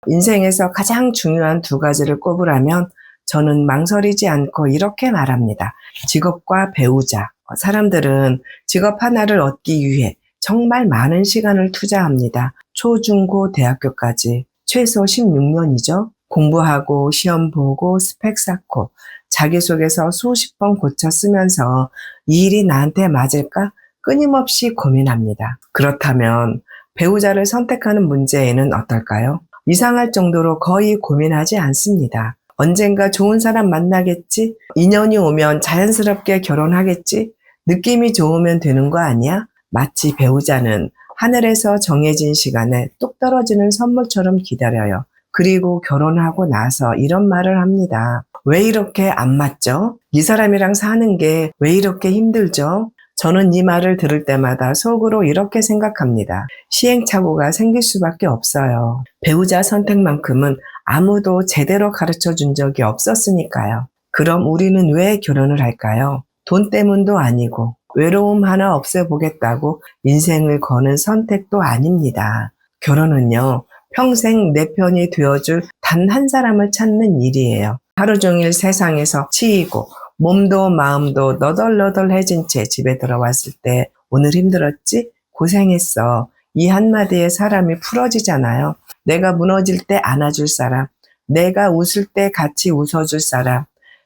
인생에서 가장 중요한 두 가지를 꼽으라면 저는 망설이지 않고 이렇게 말합니다. 직업과 배우자. 사람들은 직업 하나를 얻기 위해 정말 많은 시간을 투자합니다. 초, 중, 고, 대학교까지 최소 16년이죠. 공부하고 시험 보고 스펙 쌓고 자기소개서 수십 번 고쳐 쓰면서 이 일이 나한테 맞을까? 끊임없이 고민합니다. 그렇다면 배우자를 선택하는 문제에는 어떨까요? 이상할 정도로 거의 고민하지 않습니다. 언젠가 좋은 사람 만나겠지? 인연이 오면 자연스럽게 결혼하겠지? 느낌이 좋으면 되는 거 아니야? 마치 배우자는 하늘에서 정해진 시간에 뚝 떨어지는 선물처럼 기다려요. 그리고 결혼하고 나서 이런 말을 합니다. 왜 이렇게 안 맞죠? 이 사람이랑 사는 게 왜 이렇게 힘들죠? 저는 이 말을 들을 때마다 속으로 이렇게 생각합니다. 시행착오가 생길 수밖에 없어요. 배우자 선택만큼은 아무도 제대로 가르쳐 준 적이 없었으니까요. 그럼 우리는 왜 결혼을 할까요? 돈 때문도 아니고 외로움 하나 없애보겠다고 인생을 거는 선택도 아닙니다. 결혼은요, 평생 내 편이 되어줄 단 한 사람을 찾는 일이에요. 하루 종일 세상에서 치이고 몸도 마음도 너덜너덜해진 채 집에 들어왔을 때 오늘 힘들었지? 고생했어. 이 한마디에 사람이 풀어지잖아요. 내가 무너질 때 안아줄 사람, 내가 웃을 때 같이 웃어줄 사람,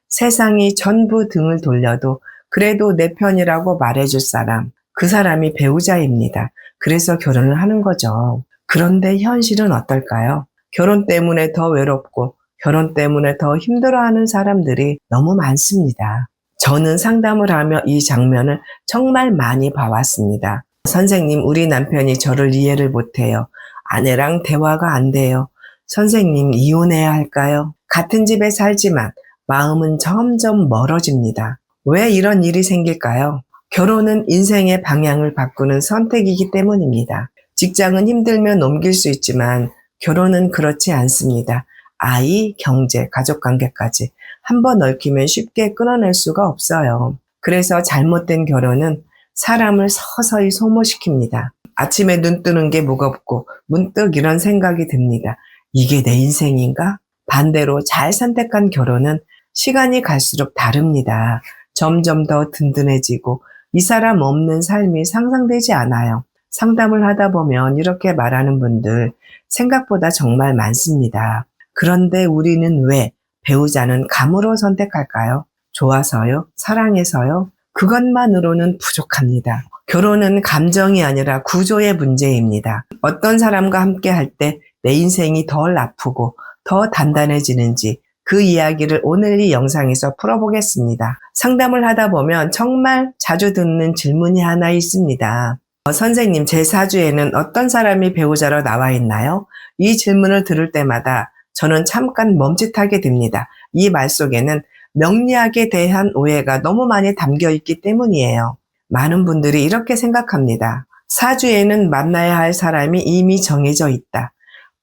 세상이 전부 등을 돌려도 그래도 내 편이라고 말해줄 사람, 그 사람이 배우자입니다. 그래서 결혼을 하는 거죠. 그런데 현실은 어떨까요? 결혼 때문에 더 외롭고 결혼 때문에 더 힘들어하는 사람들이 너무 많습니다. 저는 상담을 하며 이 장면을 정말 많이 봐왔습니다. 선생님, 우리 남편이 저를 이해를 못해요. 아내랑 대화가 안 돼요. 선생님, 이혼해야 할까요? 같은 집에 살지만 마음은 점점 멀어집니다. 왜 이런 일이 생길까요? 결혼은 인생의 방향을 바꾸는 선택이기 때문입니다. 직장은 힘들면 옮길 수 있지만 결혼은 그렇지 않습니다. 아이, 경제, 가족관계까지 한번 얽히면 쉽게 끊어낼 수가 없어요. 그래서 잘못된 결혼은 사람을 서서히 소모시킵니다. 아침에 눈 뜨는 게 무겁고 문득 이런 생각이 듭니다. 이게 내 인생인가? 반대로 잘 선택한 결혼은 시간이 갈수록 다릅니다. 점점 더 든든해지고 이 사람 없는 삶이 상상되지 않아요. 상담을 하다 보면 이렇게 말하는 분들 생각보다 정말 많습니다. 그런데 우리는 왜 배우자는 감으로 선택할까요? 좋아서요? 사랑해서요? 그것만으로는 부족합니다. 결혼은 감정이 아니라 구조의 문제입니다. 어떤 사람과 함께 할 때 내 인생이 덜 아프고 더 단단해지는지 그 이야기를 오늘 이 영상에서 풀어보겠습니다. 상담을 하다 보면 정말 자주 듣는 질문이 하나 있습니다. 선생님, 제 사주에는 어떤 사람이 배우자로 나와 있나요? 이 질문을 들을 때마다 저는 잠깐 멈칫하게 됩니다. 이 말 속에는 명리학에 대한 오해가 너무 많이 담겨 있기 때문이에요. 많은 분들이 이렇게 생각합니다. 사주에는 만나야 할 사람이 이미 정해져 있다.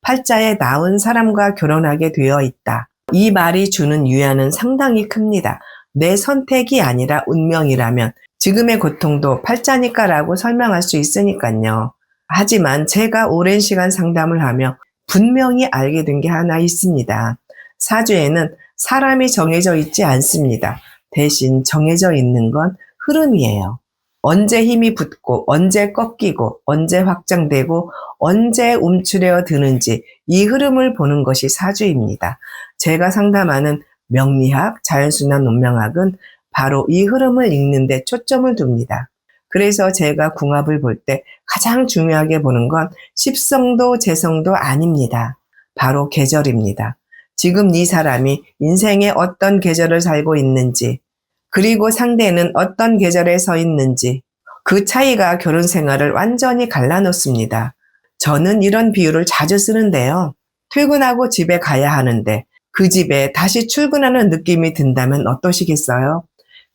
팔자에 나온 사람과 결혼하게 되어 있다. 이 말이 주는 위안은 상당히 큽니다. 내 선택이 아니라 운명이라면 지금의 고통도 팔자니까라고 설명할 수 있으니까요. 하지만 제가 오랜 시간 상담을 하며 분명히 알게 된 게 하나 있습니다. 사주에는 사람이 정해져 있지 않습니다. 대신 정해져 있는 건 흐름이에요. 언제 힘이 붙고 언제 꺾이고 언제 확장되고 언제 움츠려 드는지 이 흐름을 보는 것이 사주입니다. 제가 상담하는 명리학, 자연순환 운명학은 바로 이 흐름을 읽는 데 초점을 둡니다. 그래서 제가 궁합을 볼 때 가장 중요하게 보는 건 십성도 재성도 아닙니다. 바로 계절입니다. 지금 이 사람이 인생의 어떤 계절을 살고 있는지, 그리고 상대는 어떤 계절에 서 있는지, 그 차이가 결혼 생활을 완전히 갈라놓습니다. 저는 이런 비유를 자주 쓰는데요. 퇴근하고 집에 가야 하는데 그 집에 다시 출근하는 느낌이 든다면 어떠시겠어요?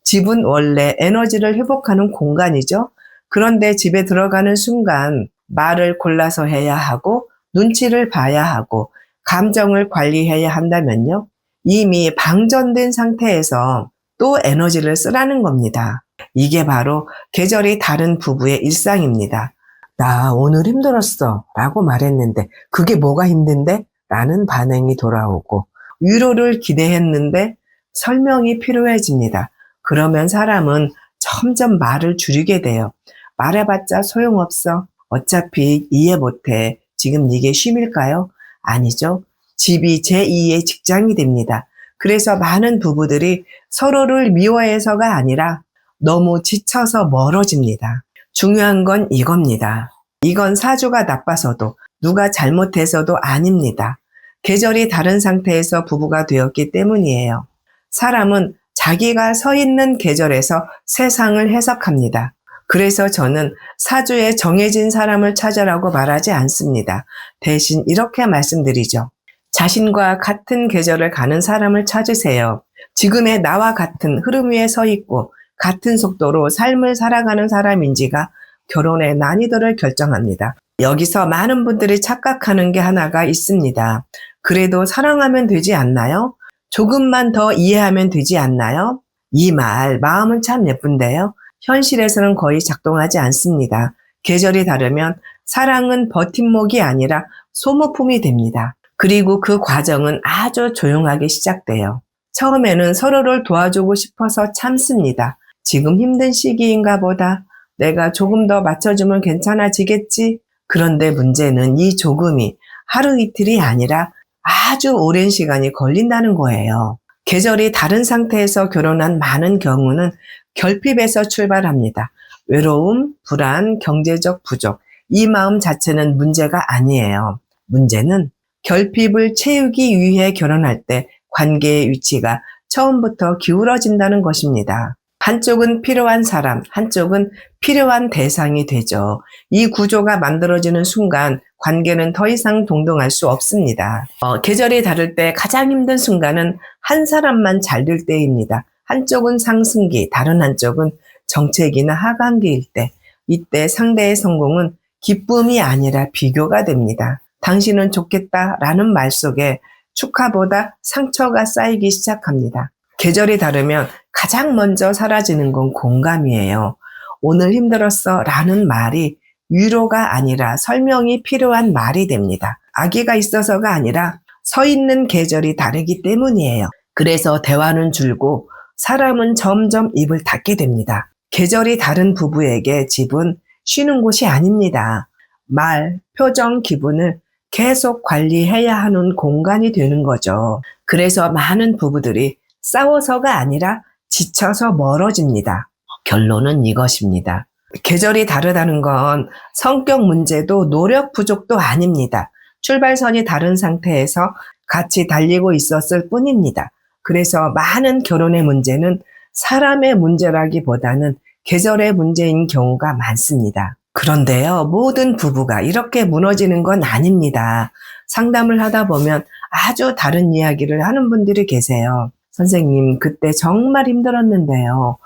집은 원래 에너지를 회복하는 공간이죠. 그런데 집에 들어가는 순간 말을 골라서 해야 하고 눈치를 봐야 하고 감정을 관리해야 한다면요. 이미 방전된 상태에서 또 에너지를 쓰라는 겁니다. 이게 바로 계절이 다른 부부의 일상입니다. 나 오늘 힘들었어 라고 말했는데 그게 뭐가 힘든데? 라는 반응이 돌아오고 위로를 기대했는데 설명이 필요해집니다. 그러면 사람은 점점 말을 줄이게 돼요. 말해봤자 소용없어. 어차피 이해 못해. 지금 이게 쉼일까요? 아니죠. 집이 제2의 직장이 됩니다. 그래서 많은 부부들이 서로를 미워해서가 아니라 너무 지쳐서 멀어집니다. 중요한 건 이겁니다. 이건 사주가 나빠서도 누가 잘못해서도 아닙니다. 계절이 다른 상태에서 부부가 되었기 때문이에요. 사람은 자기가 서 있는 계절에서 세상을 해석합니다. 그래서 저는 사주에 정해진 사람을 찾으라고 말하지 않습니다. 대신 이렇게 말씀드리죠. 자신과 같은 계절을 가는 사람을 찾으세요. 지금의 나와 같은 흐름 위에 서 있고 같은 속도로 삶을 살아가는 사람인지가 결혼의 난이도를 결정합니다. 여기서 많은 분들이 착각하는 게 하나가 있습니다. 그래도 사랑하면 되지 않나요? 조금만 더 이해하면 되지 않나요? 이 마음은 참 예쁜데요. 현실에서는 거의 작동하지 않습니다. 계절이 다르면 사랑은 버팀목이 아니라 소모품이 됩니다. 그리고 그 과정은 아주 조용하게 시작돼요. 처음에는 서로를 도와주고 싶어서 참습니다. 지금 힘든 시기인가 보다. 내가 조금 더 맞춰주면 괜찮아지겠지? 그런데 문제는 이 조금이 하루 이틀이 아니라 아주 오랜 시간이 걸린다는 거예요. 계절이 다른 상태에서 결혼한 많은 경우는 결핍에서 출발합니다. 외로움, 불안, 경제적 부족, 이 마음 자체는 문제가 아니에요. 문제는 결핍을 채우기 위해 결혼할 때 관계의 위치가 처음부터 기울어진다는 것입니다. 한쪽은 필요한 사람, 한쪽은 필요한 대상이 되죠. 이 구조가 만들어지는 순간 관계는 더 이상 동동할 수 없습니다. 계절이 다를 때 가장 힘든 순간은 한 사람만 잘 될 때입니다. 한쪽은 상승기, 다른 한쪽은 정체기나 하강기일 때, 이때 상대의 성공은 기쁨이 아니라 비교가 됩니다. 당신은 좋겠다라는 말 속에 축하보다 상처가 쌓이기 시작합니다. 계절이 다르면 가장 먼저 사라지는 건 공감이에요. 오늘 힘들었어 라는 말이 위로가 아니라 설명이 필요한 말이 됩니다. 아기가 있어서가 아니라 서 있는 계절이 다르기 때문이에요. 그래서 대화는 줄고 사람은 점점 입을 닫게 됩니다. 계절이 다른 부부에게 집은 쉬는 곳이 아닙니다. 말, 표정, 기분을 계속 관리해야 하는 공간이 되는 거죠. 그래서 많은 부부들이 싸워서가 아니라 지쳐서 멀어집니다. 결론은 이것입니다. 계절이 다르다는 건 성격 문제도 노력 부족도 아닙니다. 출발선이 다른 상태에서 같이 달리고 있었을 뿐입니다. 그래서 많은 결혼의 문제는 사람의 문제라기보다는 계절의 문제인 경우가 많습니다. 그런데요, 모든 부부가 이렇게 무너지는 건 아닙니다. 상담을 하다 보면 아주 다른 이야기를 하는 분들이 계세요. 선생님, 그때 정말 힘들었는데요.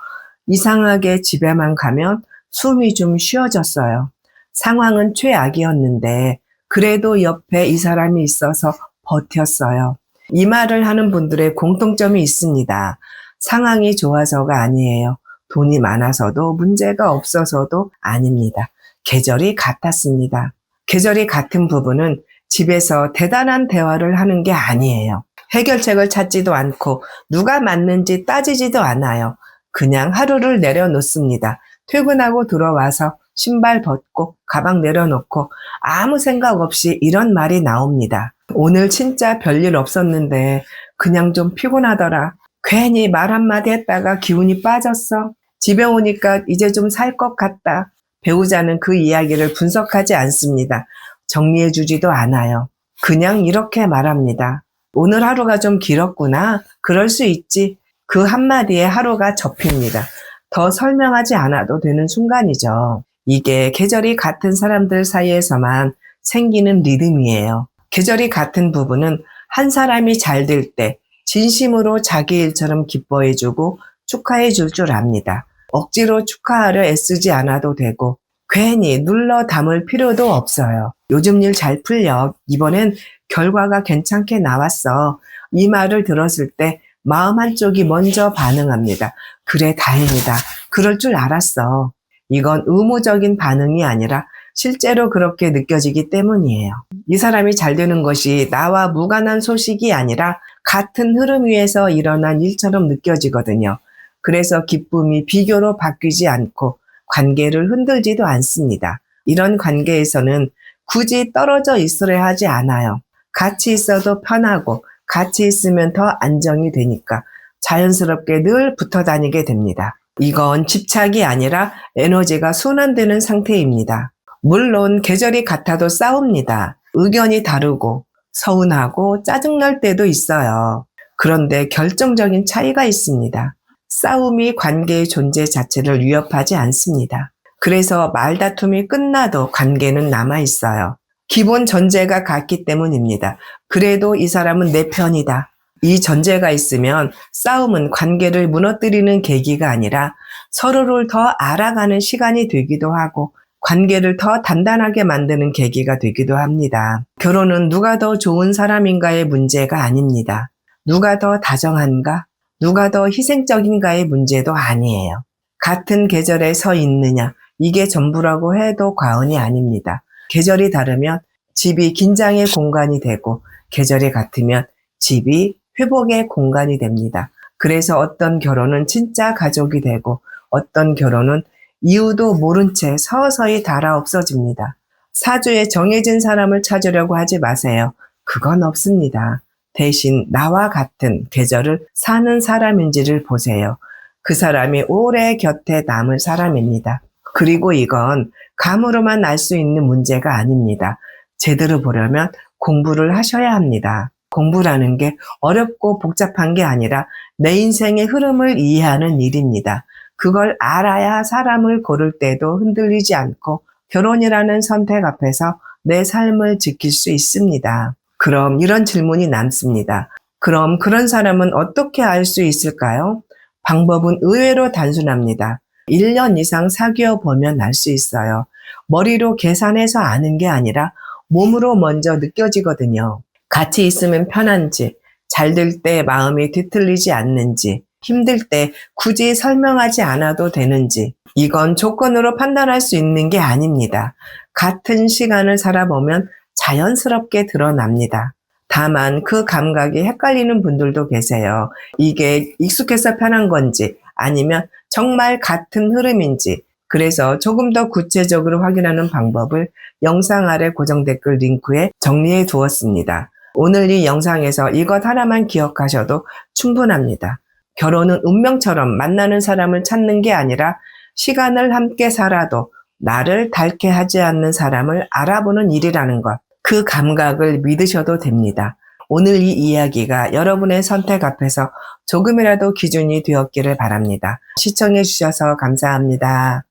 이상하게 집에만 가면 숨이 좀 쉬어졌어요. 상황은 최악이었는데 그래도 옆에 이 사람이 있어서 버텼어요. 이 말을 하는 분들의 공통점이 있습니다. 상황이 좋아서가 아니에요. 돈이 많아서도 문제가 없어서도 아닙니다. 계절이 같았습니다. 계절이 같은 부부는 집에서 대단한 대화를 하는 게 아니에요. 해결책을 찾지도 않고 누가 맞는지 따지지도 않아요. 그냥 하루를 내려놓습니다. 퇴근하고 들어와서 신발 벗고 가방 내려놓고 아무 생각 없이 이런 말이 나옵니다. 오늘 진짜 별일 없었는데 그냥 좀 피곤하더라. 괜히 말 한마디 했다가 기운이 빠졌어. 집에 오니까 이제 좀 살 것 같다. 배우자는 그 이야기를 분석하지 않습니다. 정리해주지도 않아요. 그냥 이렇게 말합니다. 오늘 하루가 좀 길었구나. 그럴 수 있지. 그 한마디에 하루가 접힙니다. 더 설명하지 않아도 되는 순간이죠. 이게 계절이 같은 사람들 사이에서만 생기는 리듬이에요. 계절이 같은 부부는 한 사람이 잘 될 때 진심으로 자기 일처럼 기뻐해주고 축하해줄 줄 압니다. 억지로 축하하려 애쓰지 않아도 되고 괜히 눌러 담을 필요도 없어요. 요즘 일 잘 풀려. 이번엔 결과가 괜찮게 나왔어. 이 말을 들었을 때 마음 한쪽이 먼저 반응합니다. 그래, 다행이다. 그럴 줄 알았어. 이건 의무적인 반응이 아니라 실제로 그렇게 느껴지기 때문이에요. 이 사람이 잘 되는 것이 나와 무관한 소식이 아니라 같은 흐름 위에서 일어난 일처럼 느껴지거든요. 그래서 기쁨이 비교로 바뀌지 않고 관계를 흔들지도 않습니다. 이런 관계에서는 굳이 떨어져 있으려 하지 않아요. 같이 있어도 편하고 같이 있으면 더 안정이 되니까 자연스럽게 늘 붙어 다니게 됩니다. 이건 집착이 아니라 에너지가 순환되는 상태입니다. 물론 계절이 같아도 싸웁니다. 의견이 다르고 서운하고 짜증날 때도 있어요. 그런데 결정적인 차이가 있습니다. 싸움이 관계의 존재 자체를 위협하지 않습니다. 그래서 말다툼이 끝나도 관계는 남아있어요. 기본 전제가 같기 때문입니다. 그래도 이 사람은 내 편이다. 이 전제가 있으면 싸움은 관계를 무너뜨리는 계기가 아니라 서로를 더 알아가는 시간이 되기도 하고 관계를 더 단단하게 만드는 계기가 되기도 합니다. 결혼은 누가 더 좋은 사람인가의 문제가 아닙니다. 누가 더 다정한가? 누가 더 희생적인가의 문제도 아니에요. 같은 계절에 서 있느냐, 이게 전부라고 해도 과언이 아닙니다. 계절이 다르면 집이 긴장의 공간이 되고 계절이 같으면 집이 회복의 공간이 됩니다. 그래서 어떤 결혼은 진짜 가족이 되고 어떤 결혼은 이유도 모른 채 서서히 닳아 없어집니다. 사주에 정해진 사람을 찾으려고 하지 마세요. 그건 없습니다. 대신 나와 같은 계절을 사는 사람인지를 보세요. 그 사람이 오래 곁에 남을 사람입니다. 그리고 이건 감으로만 알 수 있는 문제가 아닙니다. 제대로 보려면 공부를 하셔야 합니다. 공부라는 게 어렵고 복잡한 게 아니라 내 인생의 흐름을 이해하는 일입니다. 그걸 알아야 사람을 고를 때도 흔들리지 않고 결혼이라는 선택 앞에서 내 삶을 지킬 수 있습니다. 그럼 이런 질문이 남습니다. 그럼 그런 사람은 어떻게 알 수 있을까요? 방법은 의외로 단순합니다. 1년 이상 사귀어 보면 알 수 있어요. 머리로 계산해서 아는 게 아니라 몸으로 먼저 느껴지거든요. 같이 있으면 편한지, 잘 될 때 마음이 뒤틀리지 않는지, 힘들 때 굳이 설명하지 않아도 되는지, 이건 조건으로 판단할 수 있는 게 아닙니다. 같은 시간을 살아보면 자연스럽게 드러납니다. 다만 그 감각이 헷갈리는 분들도 계세요. 이게 익숙해서 편한 건지 아니면 정말 같은 흐름인지, 그래서 조금 더 구체적으로 확인하는 방법을 영상 아래 고정 댓글 링크에 정리해 두었습니다. 오늘 이 영상에서 이것 하나만 기억하셔도 충분합니다. 결혼은 운명처럼 만나는 사람을 찾는 게 아니라 시간을 함께 살아도 나를 닳게 하지 않는 사람을 알아보는 일이라는 것, 그 감각을 믿으셔도 됩니다. 오늘 이 이야기가 여러분의 선택 앞에서 조금이라도 기준이 되었기를 바랍니다. 시청해 주셔서 감사합니다.